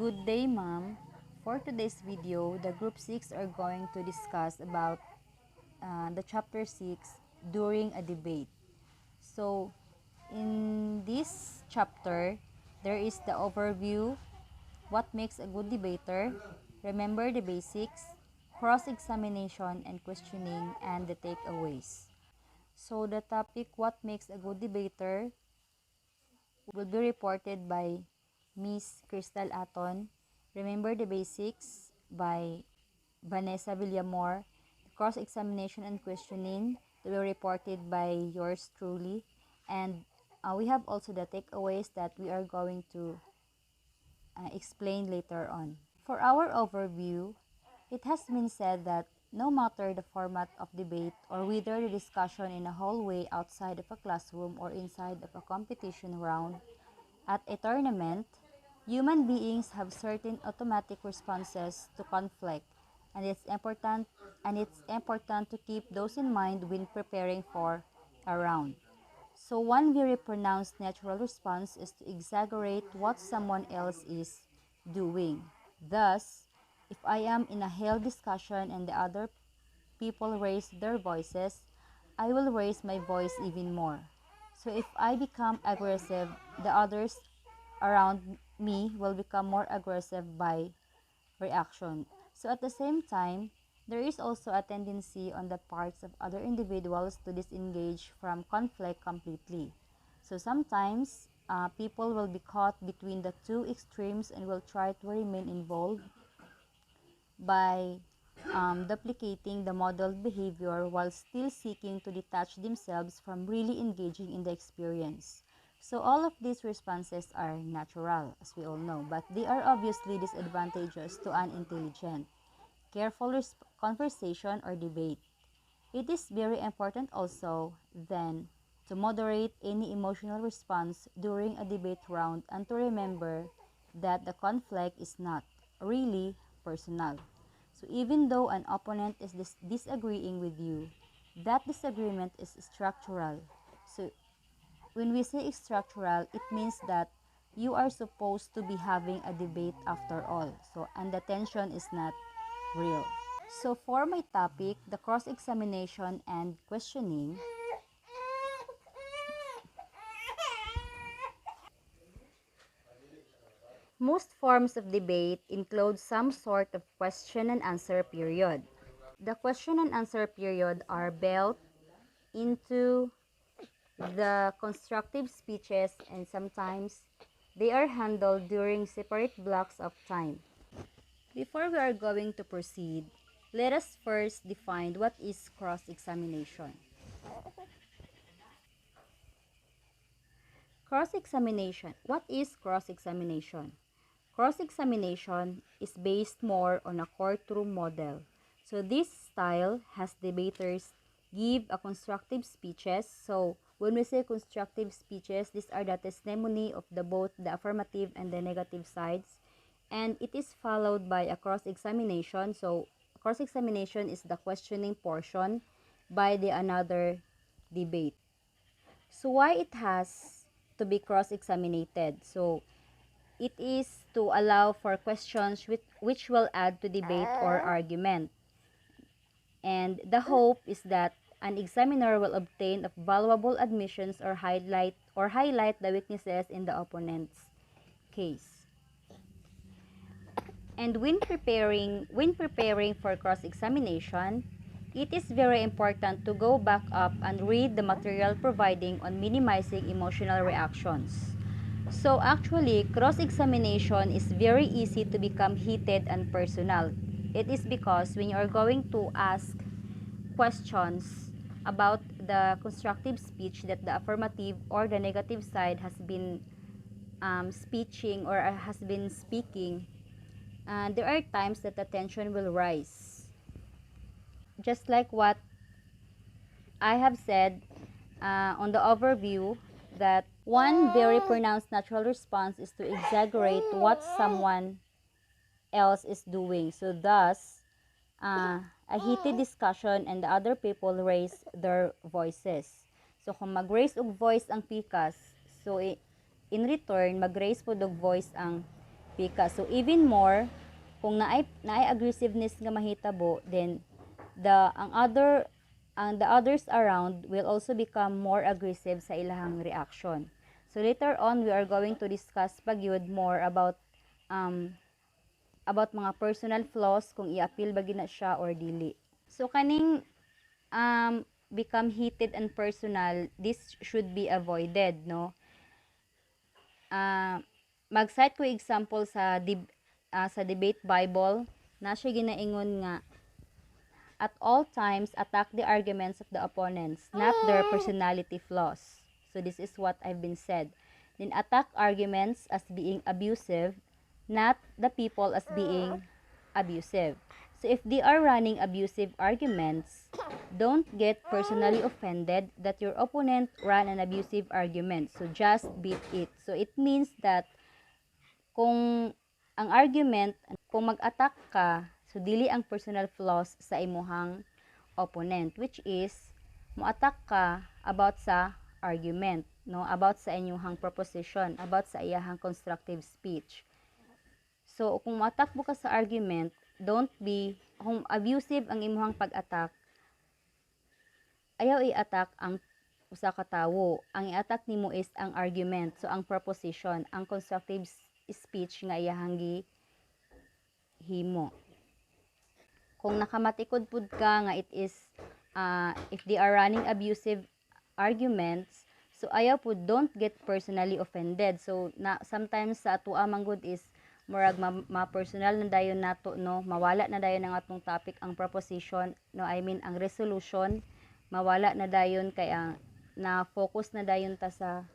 Good day, ma'am. For today's video, the group 6 are going to discuss about the chapter 6 during a debate. So, in this chapter, there is the overview, what makes a good debater, remember the basics, cross-examination and questioning, and the takeaways. So, the topic, what makes a good debater, will be reported by Miss Crystal Aton. Remember the Basics by Vanessa Villamor. Cross-examination and questioning to be reported by yours truly. And we have also the takeaways that we are going to explain later on. For our overview, it has been said that no matter the format of debate or whether the discussion in a hallway outside of a classroom or inside of a competition round, at a tournament, human beings have certain automatic responses to conflict, and it's important to keep those in mind when preparing for a round. So one very pronounced natural response is to exaggerate what someone else is doing. Thus, if I am in a held discussion and the other people raise their voices, I will raise my voice even more. So if I become aggressive, the others around me will become more aggressive by reaction. So at the same time, there is also a tendency on the parts of other individuals to disengage from conflict completely. So sometimes people will be caught between the two extremes and will try to remain involved by duplicating the modeled behavior while still seeking to detach themselves from really engaging in the experience. So all of these responses are natural, as we all know, but they are obviously disadvantageous to unintelligent, careful conversation or debate. It is very important also, then, to moderate any emotional response during a debate round and to remember that the conflict is not really personal. So even though an opponent is disagreeing with you, that disagreement is structural. So when we say structural, it means that you are supposed to be having a debate after all. So and the tension is not real. So for my topic, the cross-examination and questioning, most forms of debate include some sort of question and answer period. The question and answer period are built into the constructive speeches, and sometimes they are handled during separate blocks of time. Before we are going to proceed, let us first define what is cross-examination. Cross-examination. What is cross-examination? Cross-examination is based more on a courtroom model. So this style has debaters give a constructive speeches. So when we say constructive speeches, these are the testimony of both the affirmative and the negative sides. And it is followed by a cross-examination. So cross-examination is the questioning portion by the another debate. So why it has to be cross-examined? So it is to allow for questions which will add to debate or argument. And the hope is that an examiner will obtain of valuable admissions or highlight the weaknesses in the opponent's case. And when preparing for cross-examination, it is very important to go back up and read the material providing on minimizing emotional reactions. So actually, cross-examination is very easy to become heated and personal. It is because when you are going to ask questions about the constructive speech that the affirmative or the negative side has been speaking or has been speaking, there are times that the tension will rise. Just like what I have said on the overview, that one very pronounced natural response is to exaggerate what someone else is doing. So thus, a heated discussion and the other people raise their voices. So kung mag-raise og voice ang pikas, so in return, mag-raise po og voice ang speak ka. So even more kung naay aggressiveness nga mahitabo, then the others around will also become more aggressive sa ilahang reaction. So later on, we are going to discuss pagyud more about mga personal flaws, kung i-appeal ba gina siya or dili. So kaning become heated and personal, this should be avoided, no? Mag-cite ko example sa debate Bible, na siya ginaingon nga, at all times attack the arguments of the opponents, not their personality flaws. So this is what I've been said. Then attack arguments as being abusive, not the people as being abusive. So if they are running abusive arguments, don't get personally offended that your opponent ran an abusive argument. So just beat it. So it means that kung ang argument, kung mag-attack ka, so dili ang personal flaws sa imuhang opponent, which is mo-attack ka about sa argument, no? About sa inyong proposition, about sa iyahang constructive speech. So kung mo-attack mo ka sa argument, don't be, kung abusive ang imuhang pag-attack, ayaw i-attack ang usa ka tawo. Ang i-attack nimo is ang argument, so ang proposition, ang constructive speech nga iyahang himo. Kung nakamatikod pud ka nga it is if they are running abusive arguments, so ayaw pud, don't get personally offended. So sometimes sa atoa manggod is murag ma-personal na dayon nato, no, mawala na dayon ang atong topic, ang proposition, no, I mean ang resolution, mawala na dayon kay na-focus na dayon ta sa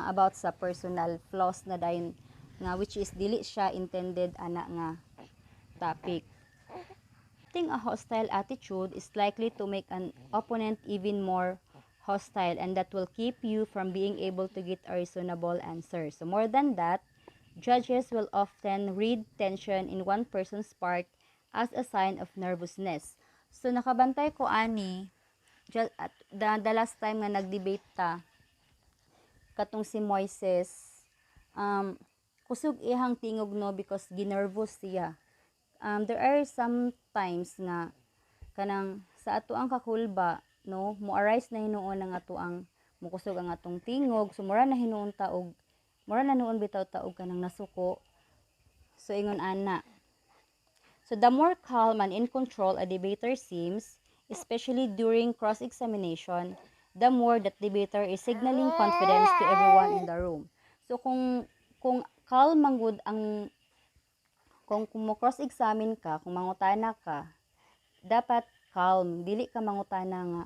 about sa personal flaws na dayon nga, which is dili siya intended ana nga topic. Having a hostile attitude is likely to make an opponent even more hostile, and that will keep you from being able to get a reasonable answer. So more than that, judges will often read tension in one person's part as a sign of nervousness. So nakabantay ko ani the last time nga nagdebate ta katong si Moises, kusog ihang tingog, no, because ginervous siya. There are some times nga kanang sa ato ang kakulba, no, mo-arise na hinuon ang ato ang mukusog ang atong tingog, so mura na hinuon taog, mura na noon bitaw taog kanang nasuko. So ingon ana, so the more calm and in control a debater seems, especially during cross-examination, the more that debater is signaling confidence to everyone in the room. So kung calm manggod ang, kung mo cross-examine ka, kung mangutana ka, dapat calm, dili ka mangutana nga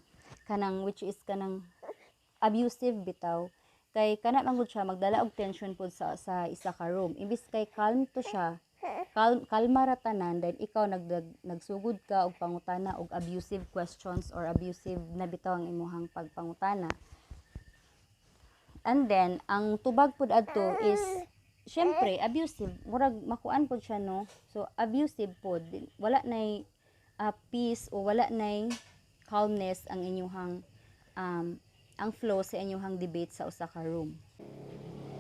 kanang, which is kanang abusive bitaw, kay kana manggod siya magdala og tension pud sa isa ka room. Imbis kay calm to siya, kalma ra tanan, then ikaw nagsugod ka og pangutana og abusive questions or abusive na bitaw ang imuhang pagpangutana. And then ang tubag pud adto is syempre abusive, murag makuan pud siya, no? So abusive pud, wala nay peace o wala nay calmness ang inyuhang ang flow sa inyuhang debate sa usa ka room.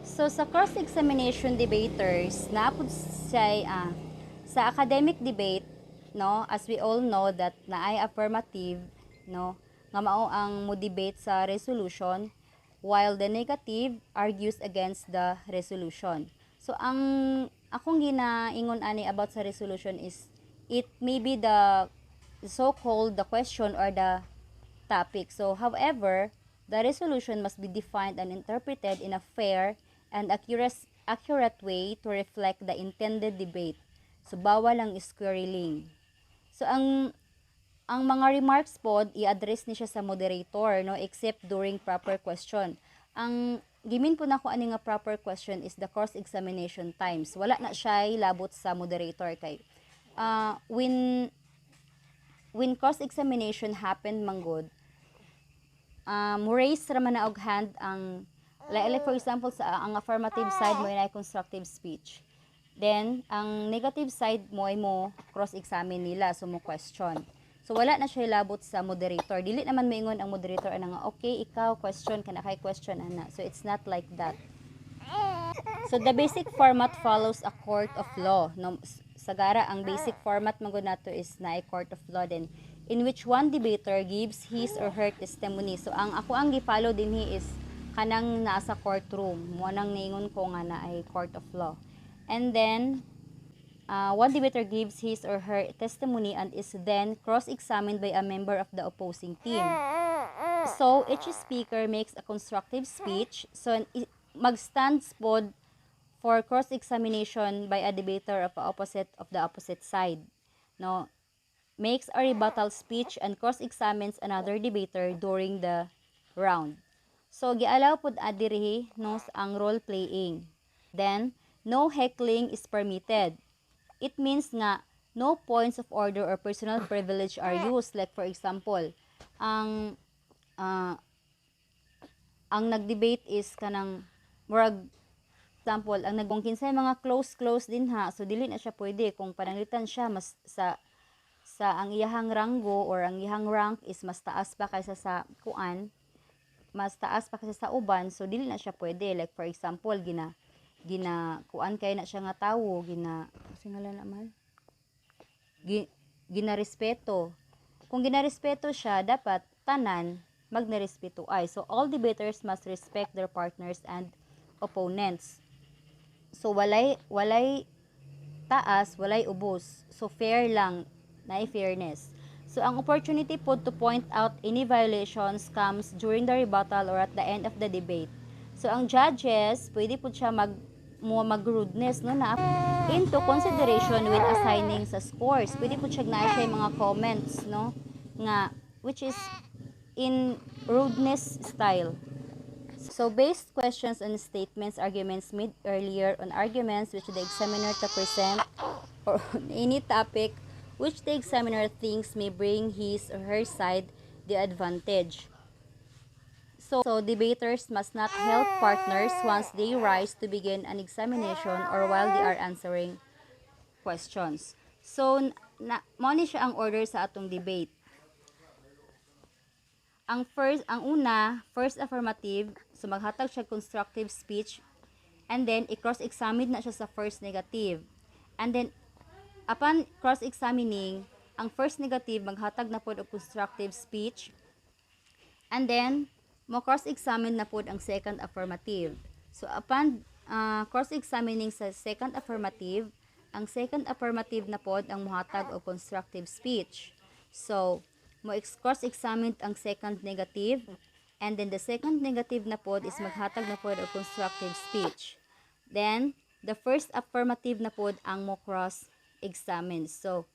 So sa cross-examination debaters, naapod say sa academic debate, no, as we all know that naay affirmative, no, nga mao ang mo debate sa resolution, while the negative argues against the resolution. So ang akong ginaingon ani about sa resolution is it may be the so-called the question or the topic. So however, the resolution must be defined and interpreted in a fair and accurate way to reflect the intended debate. So bawal ang squirreling. So ang mga remarks pod i-address ni siya sa moderator, no, except during proper question. Ang gimin po nako ani nga proper question is the cross-examination times. Wala na siya labot sa moderator kay when cross-examination happened manggod, raise ra man na og hand ang like for example sa ang affirmative side mo ay constructive speech. Then ang negative side mo ay mo cross-examine nila, so mo question. So wala na siya labot sa moderator. Dili naman maingon ang moderator ana nga okay ikaw question kana kay question ana. So it's not like that. So the basic format follows a court of law. No, sagara ang basic format mo nato is na a court of law then in which one debater gives his or her testimony. So ang ako ang gi-follow dinhi is kanang naa sa courtroom. Mo nang ningon ko nga na ay court of law. And then one debater gives his or her testimony and is then cross-examined by a member of the opposing team. So each speaker makes a constructive speech. So mag-stands pod for cross-examination by a debater of the opposite side. No, makes a rebuttal speech and cross-examines another debater during the round. So gialaw pod adiri no ang role playing. Then no heckling is permitted. It means nga no points of order or personal privilege are used. Like for example, ang uh, ang nag-debate is kanang murag example, ang nagkung kinsay mga close din ha, so dili na siya pwede kung pananglitan siya mas sa ang iyahang ranggo or ang iyahang rank is mas taas pa kaysa sa kuan, mas taas pa kaysa sa uban, so dili na siya pwede. Like for example, gina kuan kay na siya nga tawo, kasi ngalan naman ginarespeto. Kung ginarespeto siya, dapat tanan magnarespeto ay. So all debaters must respect their partners and opponents. So walay taas, walay ubos. So fair lang, na fairness. So ang opportunity po to point out any violations comes during the rebuttal or at the end of the debate. So ang judges, pwede po siya mag-rudeness no na into consideration when assigning sa scores. Pwede po siya na siya mga comments no nga which is in rudeness style. So based questions on statements, arguments made earlier on arguments which the examiner to present or on any topic which the examiner thinks may bring his or her side the advantage. So debaters must not help partners once they rise to begin an examination or while they are answering questions. So mo ni siya ang order sa atong debate. Ang first affirmative, so maghatag siya constructive speech, and then i-cross-examine na siya sa first negative. And then, upon cross-examining, ang first negative, maghatag na pod og constructive speech, and then, mo cross-examine na pod ang second affirmative. So, upon cross-examining sa second affirmative, ang second affirmative na pod ang mohatag og constructive speech. So, mo cross-examine ang second negative, and then the second negative na pod is maghatag na pod og constructive speech. Then the first affirmative na pod ang mo cross-examine. So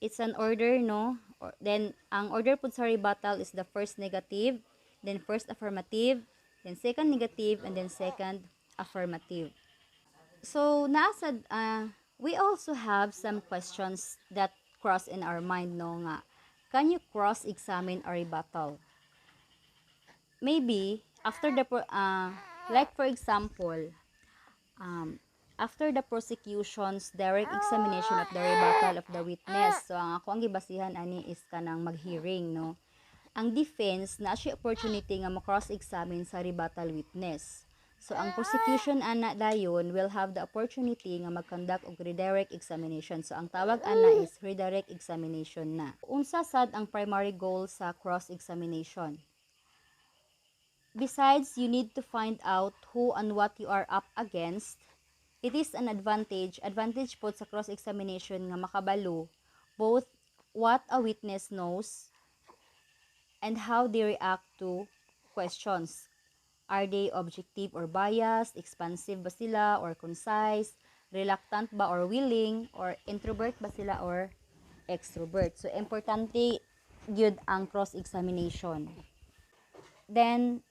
it's an order no, then ang order pod sa rebuttal is the first negative, then first affirmative, then second negative, and then second affirmative. So nasa we also have some questions that cross in our mind no nga. Can you cross-examine a rebuttal? Maybe, after the, like for example, after the prosecution's direct examination of the rebuttal of the witness, so ang ako ang gibasihan ani is kanang mag-hearing, no? Ang defense, na siya opportunity nga ma-cross-examine sa rebuttal witness. So, ang prosecution ana dayon will have the opportunity nga mag-conduct og redirect examination. So, ang tawag ana is redirect examination na. Unsa sad ang primary goal sa cross-examination? Besides, you need to find out who and what you are up against. It is an advantage po sa cross-examination nga makabalo both what a witness knows and how they react to questions. Are they objective or biased? Expansive ba sila or concise? Reluctant ba or willing? Or introvert ba sila or extrovert? So, importante gyud ang cross-examination. Then,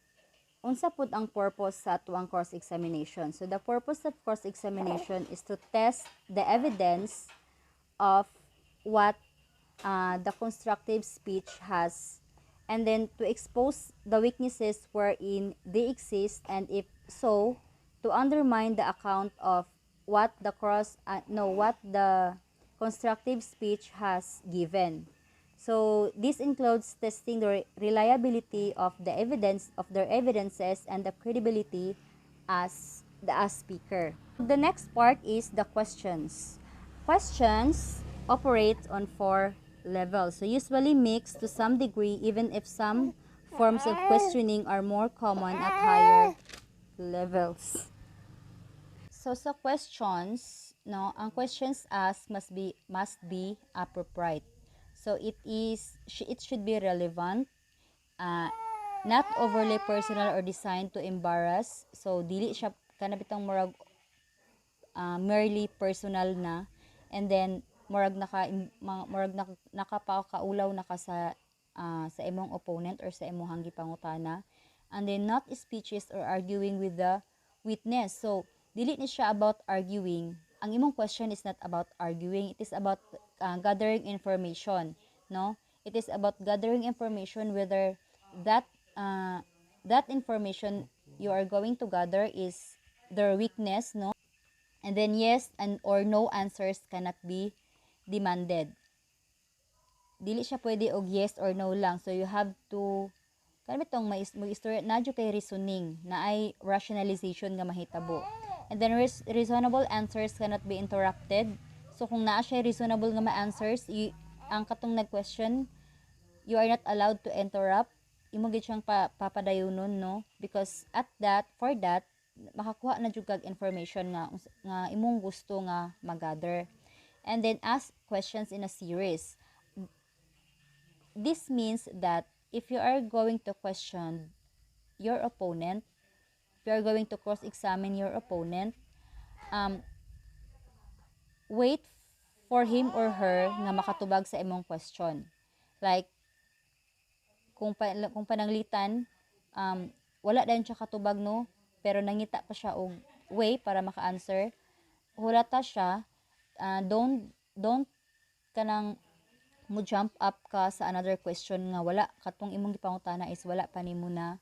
unsa pud ang purpose sa atuang cross-examination? So, the purpose of cross-examination is to test the evidence of what the constructive speech has, and then to expose the weaknesses wherein they exist, and if so, to undermine the account of what the constructive speech has given. So this includes testing the reliability of the evidence of their evidences and the credibility as the speaker. The next part is the questions. Questions operate on 4 levels, so usually mixed to some degree, even if some forms of questioning are more common at higher levels. So sa questions, no, ang questions asked must be appropriate. So it should be relevant, not overly personal or designed to embarrass. So dili siya kanabitang murag merely personal na, and then murag nakapakaulaw na ka sa imong opponent or sa imong gipangutana, and then not speeches or arguing with the witness. So dili ni siya about arguing. Ang imong question is not about arguing, it is about gathering information, no? It is about gathering information whether that that information you are going to gather is their weakness, no? And then yes and or no answers cannot be demanded. Dili siya pwede og yes or no lang. So you have to kanami tong mag-istorya na kay reasoning na ay rationalization nga mahitabo. And then reasonable answers cannot be interrupted. So kung naa siya reasonable nga ma-answers, ang katong nag-question, you are not allowed to interrupt. Imo gid siyang papadayunon, no? Because for that makakuha na jud kag information nga imong gusto nga magather. And then ask questions in a series. This means that if you are going to question your opponent, if you are going to cross-examine your opponent, wait for him or her nga makatubag sa imong question. Like, kung pananglitan, wala dayon siya katubag, no? Pero nangita pa siya og way para maka-answer. Hulata siya, don't kanang mo jump up ka sa another question nga wala katong imong gipangutana is wala pa nimo na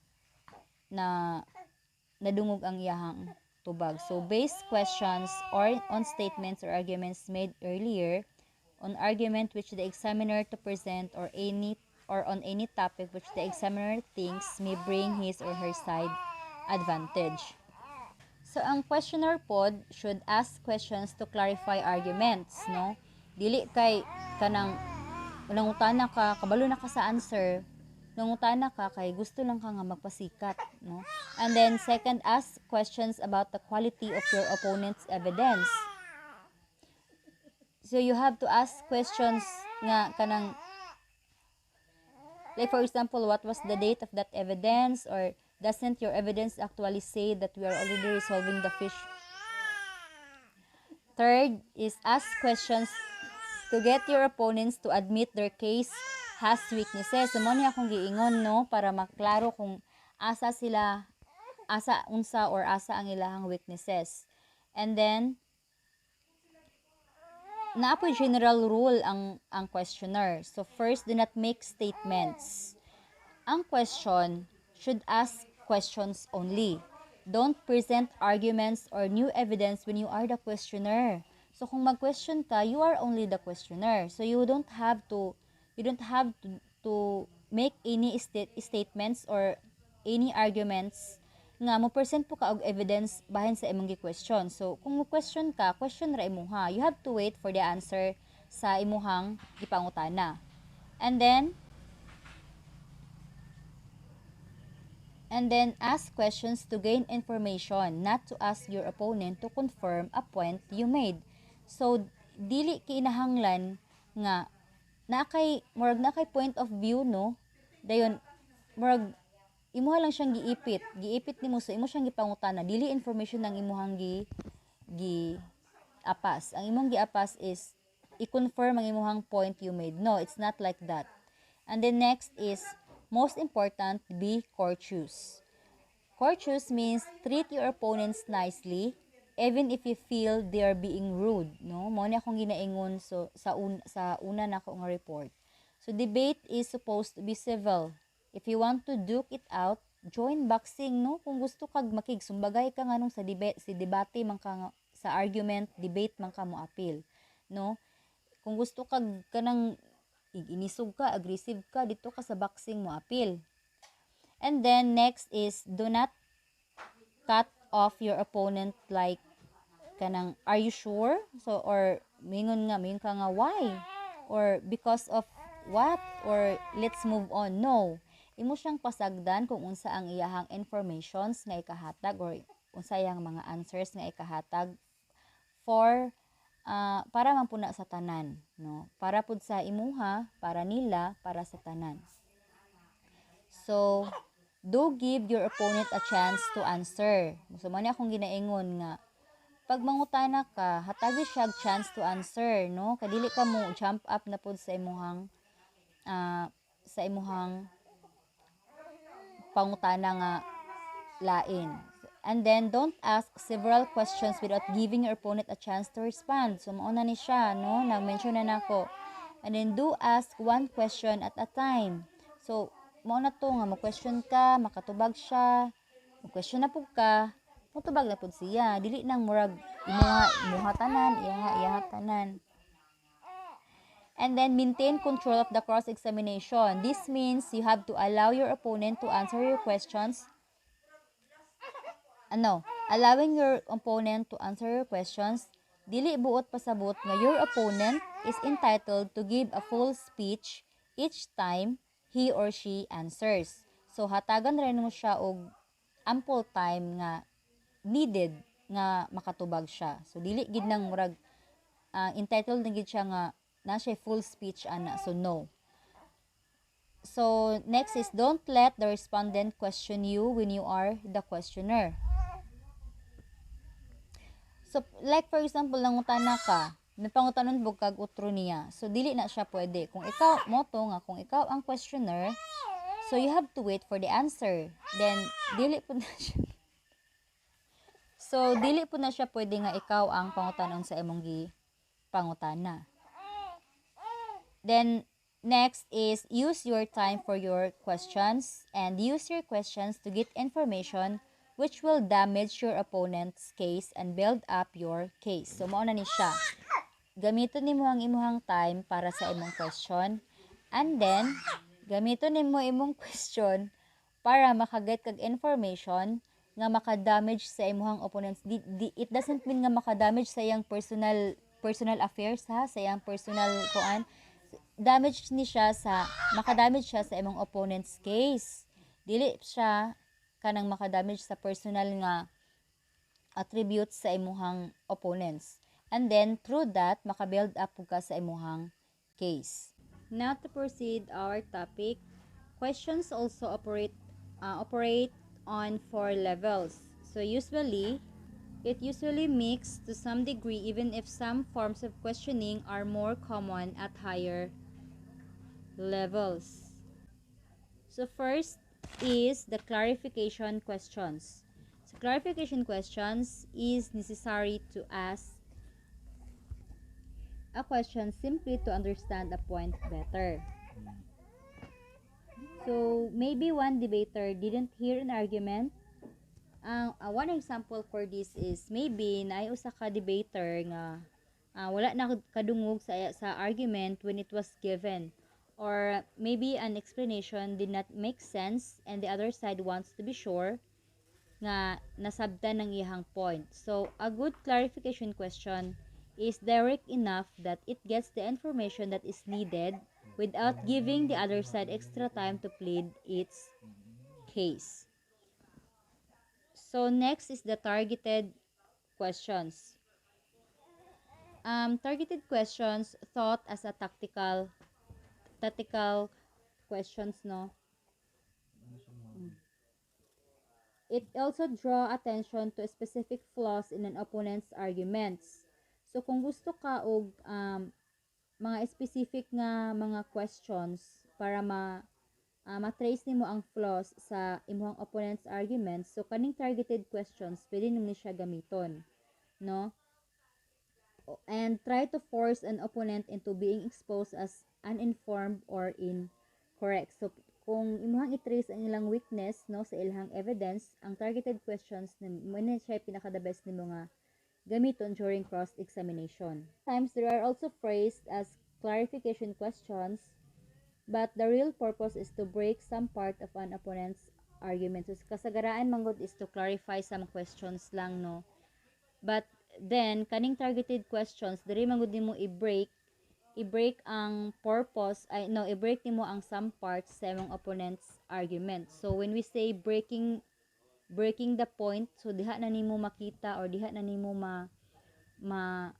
nadungog ang iyahang tubag. So based questions or on statements or arguments made earlier, on argument which the examiner to present or on any topic which the examiner thinks may bring his or her side advantage. So ang questioner pod should ask questions to clarify arguments, no? Dili kay kanang nangutana ka, kabalo na ka sa answer, nangutana ka kay gusto lang ka nga magpasikat, no? And then second, ask questions about the quality of your opponent's evidence. So you have to ask questions nga kanang, like for example, what was the date of that evidence, or doesn't your evidence actually say that we are already resolving the fish? Third is ask questions to get your opponents to admit their case has weaknesses. So mo niya akong giingon, no, para maklaro kung asa ang ilahang weaknesses. And then naapoy general rule ang questioner. So first, do not make statements. Ang question should ask questions only. Don't present arguments or new evidence when you are the questioner. So kung mag-question ka, you are only the questioner. So you don't have to make any statements or any arguments nga mo present po ka og evidence bahin sa imong gi-question. So kung mo question ka, question ra imuha. You have to wait for the answer sa imuhang gipangutana. And then ask questions to gain information, not to ask your opponent to confirm a point you made. So dili kinahanglan nga na kay point of view, no? Dayon murag imuha lang siyang giipit nimo, so imo siyang gipangutana, dili information ang imuhang apas. Ang imong giapas is i-confirm ang imuhang point you made. No, it's not like that. And then next is, most important, be courteous. Courteous means treat your opponents nicely even if you feel they are being rude, no? Mo ni akong ginaingon sa una na ako nga report. So debate is supposed to be civil. If you want to duke it out, join boxing, no? Kung gusto kag makigsumbagay ka nganong sa debate man ka, sa argument, debate man ka mo appeal, no? Kung gusto kag kanang inisog ka, aggressive ka, dito ka sa boxing mo appeal. And then next is, do not cut off your opponent like kanang are you sure, so or mingon ka nga why, or because of what, or let's move on. No, imo siyang pasagdan kung unsa ang iyahang informations nga ikahatag or unsa iyang mga answers nga ikahatag for para man puna sa tanan, no, para pud sa imuha, para nila, para sa tanan. So do give your opponent a chance to answer. So man akong ginaingon nga pag mangutana ka, hatagi siya chance to answer, no? Kadili ka mo jump up na pod sa imuhang pangutana nga lain. And then don't ask several questions without giving your opponent a chance to respond. So mao na ni siya, no? Nag-mention na nako. And then do ask one question at a time. So mao na to nga mo-question ka, makatubag siya, mo-question na pud ka, mutubag na pud siya, dili nang murag imuha tanan, iyaha tanan. And then maintain control of the cross examination. This means you have to allow your opponent to answer your questions. Allowing your opponent to answer your questions, dili buot pasabot nga your opponent is entitled to give a full speech each time he or she answers. So hatagan rin mo siya og ample time nga needed nga makatubag siya. So dili gid nang murag entitled na gid siya nga na siya full speech ana. So no. So next is don't let the respondent question you when you are the questioner. So like for example nangutana ka, napangutanon bug kag utro niya. So dili na siya pwede. Kung ikaw kung ikaw ang questioner, so you have to wait for the answer. Then dili po na siya. So dili po na siya pwede nga ikaw ang pangutanon sa imong pangutana. Then next is use your time for your questions and use your questions to get information which will damage your opponent's case and build up your case. So mao na ni siya. Gamiton nimo ang imong time para sa imong question, and then gamiton nimo imong question para makaget kag information nga makadamage sa imong opponents. It doesn't mean nga makadamage sa iyang personal affairs, ha, sa iyang personal kuan. Makadamage siya sa imong opponent's case. Dili siya kanang makadamage sa personal nga attributes sa imong opponents. And then through that makabuild up ka sa imong case. Now to proceed our topic, questions also operate on 4 levels. So it usually mix to some degree even if some forms of questioning are more common at higher levels. So first is the clarification questions. So clarification questions is necessary to ask a question simply to understand a point better. So maybe one debater didn't hear an argument. One example for this is maybe naay usa ka debater nga wala na kadungog sa argument when it was given, or maybe an explanation did not make sense and the other side wants to be sure nga nasabtan ng iyang point. So a good clarification question is direct enough that it gets the information that is needed without giving the other side extra time to plead its case. So next is the targeted questions. Targeted questions thought as a tactical questions, no. It also draw attention to specific flaws in an opponent's arguments. So kung gusto ka og mga specific nga mga questions para ma-trace nimo ang flaws sa imong opponent's arguments, so kaning targeted questions pwede nimo siya gamiton, no? And try to force an opponent into being exposed as uninformed or incorrect. So kung imong i-trace ang ilang weakness, no, sa ilang evidence, ang targeted questions mo na siya pinaka the best nimo nga gamiton during cross examination. Sometimes there are also phrased as clarification questions, but the real purpose is to break some part of an opponent's argument. So kasagaraan manggod is to clarify some questions lang, no. But then kaning targeted questions diri manggod nimo i-break ang purpose, ay no, i-break nimo ang some parts sa imong opponent's argument. So when we say breaking the point, so diha na nimo makita or diha na nimo ma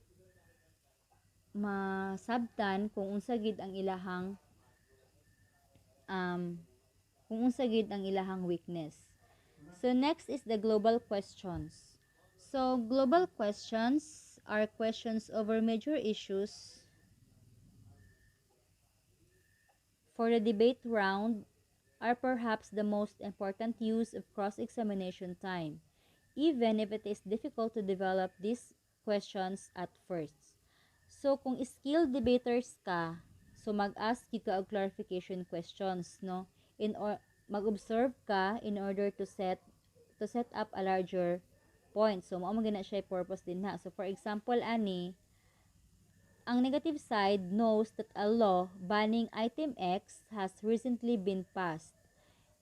masabtan kung unsa gid ang ilahang um kung unsa gid ang ilahang weakness. So next is the global questions. So global questions are questions over major issues for the debate round, are perhaps the most important use of cross-examination time, even if it is difficult to develop these questions at first. So, kung skilled debaters ka, so mag-ask ka og clarification questions, no? Mag-observe ka in order to set up a larger point. So, mao man gina siya purpose din na. So, for example, ani, ang negative side knows that a law banning item X has recently been passed.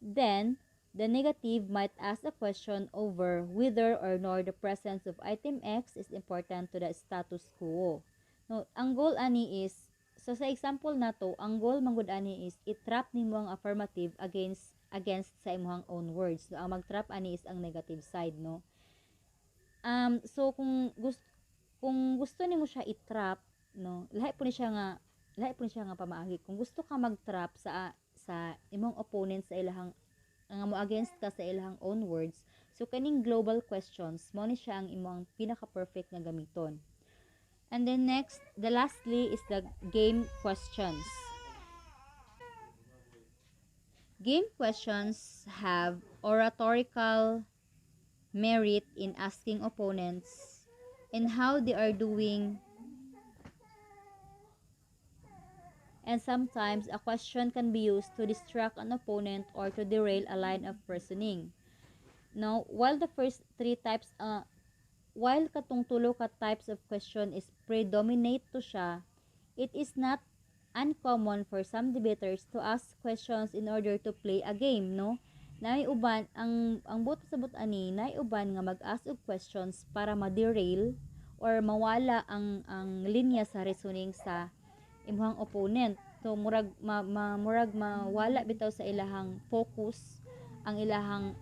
Then, the negative might ask a question over whether or not the presence of item X is important to the status quo. No, ang goal ani is, so sa example nato, ang goal manggod ani is i-trap nimo ang affirmative against sa imong own words. No, ang mag-trap ani is ang negative side, no. So kung gusto nimo siya i-trap, no, lahi po ni siya nga pamaagi. Kung gusto ka mag-trap sa imong opponent sa ilahang nga mo against ka sa ilahang own words, so kaning global questions mo ni siya ang imong pinaka-perfect nga gamiton. And then next, the lastly is the game questions. Game questions have oratorical merit in asking opponents and how they are doing, and sometimes a question can be used to distract an opponent or to derail a line of reasoning. Now, while katong tulo ka types of question is predominate to siya, it is not uncommon for some debaters to ask questions in order to play a game, no? Nay uban ang buto sa but-ani, nay uban nga mag-ask og questions para ma-derail or mawala ang linya sa reasoning sa imong opponent. So murag mawala bitaw sa ilahang focus, ang ilahang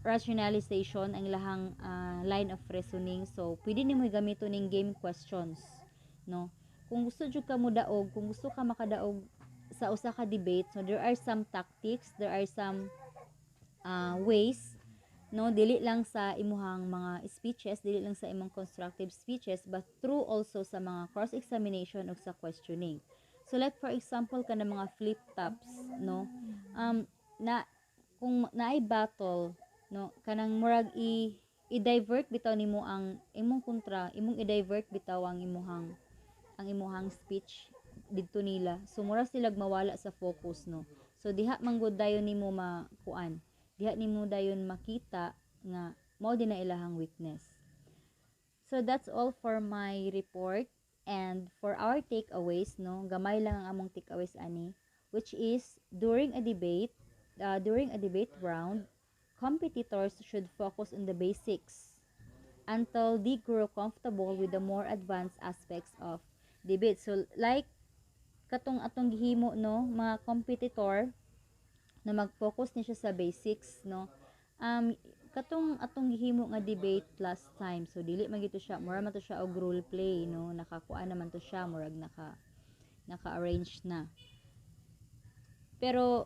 rationalization, ang ilahang line of reasoning. So pwede nimo gamiton ning game questions, no? Kung gusto jud ka mo daog, kung gusto ka makadaog sa usa ka debate, so there are some tactics, there are some ways, no, dili lang sa imuhang mga speeches, dili lang sa imong constructive speeches, but through also sa mga cross examination o sa questioning. So like for example kana mga flip tops, no, na kung naay battle, no, kanang murag i-divert bitaw nimo ang imong kontra, imong i-divert bitaw ang imuhang speech didto nila. So mura sila mawala sa focus, no. So diha manggod dayon nimo makuan, diha nimo dayon makita nga mao din na ilahang weakness. So that's all for my report, and for our takeaways, no, gamay lang ang among takeaways ani, which is during a debate round, competitors should focus on the basics until they grow comfortable with the more advanced aspects of debate. So like katong atong gihimo, no, mga competitor na mag-focus ni siya sa basics, no. Katong atong gihimo nga debate last time, so dili man gito siya, mura man to siya og role play, no, nakakuha naman to siya, murag naka-arrange na. Pero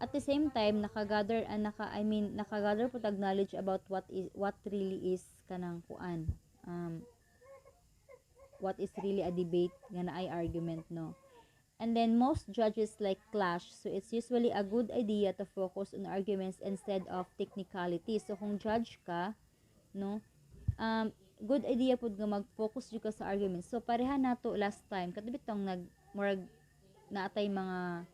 at the same time nakagather po tag knowledge about what really is kanang kuan, what is really a debate nga naay argument, no. And then most judges like clash, so it's usually a good idea to focus on arguments instead of technicality. So kung judge ka, no, good idea pud nga mag-focus jud ka sa arguments. So pareha nato last time katubit tong murag naatay mga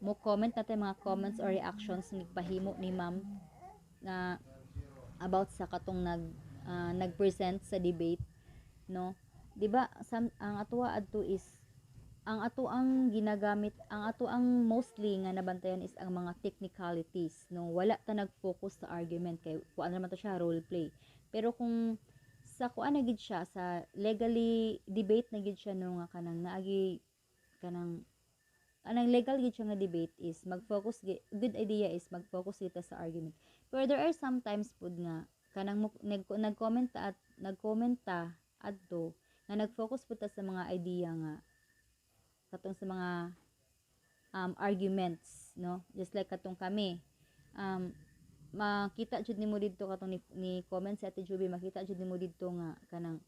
mo comment natin mga comments or reactions nga nagpahimo ni ma'am na about sa katong nag-present sa debate, no. Di ba ang atuwa adto is ang ato ang ginagamit, ang ato ang mostly nga nabantayan is ang mga technicalities, no? Wala ta nag-focus sa argument kay kuan naman to siya role play. Pero kung sa kuan na gid siya sa legally debate na gid siya no nga kanang naagi kanang anang legal gid siya nga debate is mag-focus good idea is mag-focus kita sa argument. Pero there are sometimes pud nga kanang nag-comment at nag-comment ta adto nga nag-focus pud ta sa mga idea nga katong sa mga arguments, no? Just like katong kami. Um, makita jud nimo didto katong ni comment sa Ate Juby, makita jud nimo didto nga kanang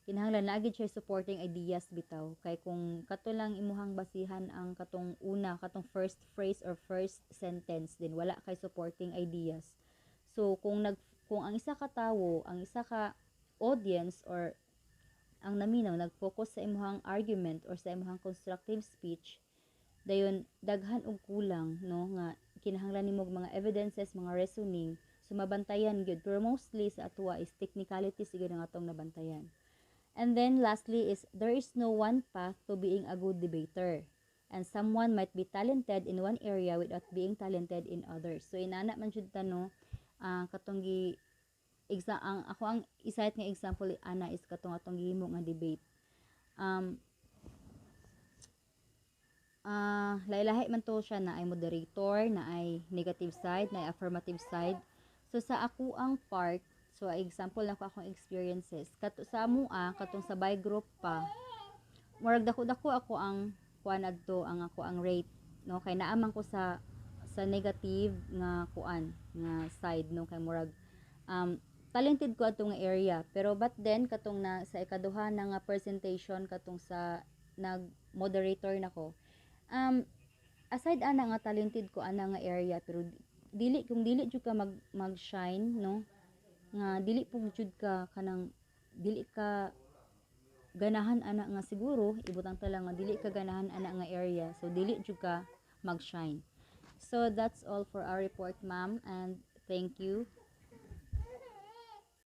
kinahanglan na gid siya supporting ideas bitaw kay kung kato lang imuhang basihan ang katong una katong first phrase or first sentence din wala kay supporting ideas. So kung ang isa ka tawo, ang isa ka audience or ang naminaw nag-focus sa imuhang argument or sa imuhang constructive speech, dayon daghan og kulang no nga kinahanglan nimo mga evidences, mga reasoning, sumabantayan gyud pero mostly sa atwa is technicalities gyud ang atong nabantayan. And then lastly is there is no one path to being a good debater. And someone might be talented in one area without being talented in others. So inana man jud ta no katong ang ako ang isayt nga example ana is katong atong gihimo nga debate. Um lahi-lahi man to siya na ay moderator, na ay negative side, na ay affirmative side. So sa ako ang part, so example lang ko akong experiences. Kato sa amua, katong sabay group pa, murag dako-dako ako ang kuan adto, ang ako ang rate, no? Kay naaman ko sa negative nga kuan nga side, no? Kay murag talented ko atong nga area. Pero but then katong na sa ikaduha na nga presentation katong sa nag moderator nako, aside ana nga talented ko ana nga area pero dili jud ka mag-shine no nga dili pug jud ka kanang dili ka ganahan ana nga siguro ibutang ta lang nga dili ka ganahan ana nga area so dili jud ka mag-shine. So that's all for our report, ma'am, and thank you.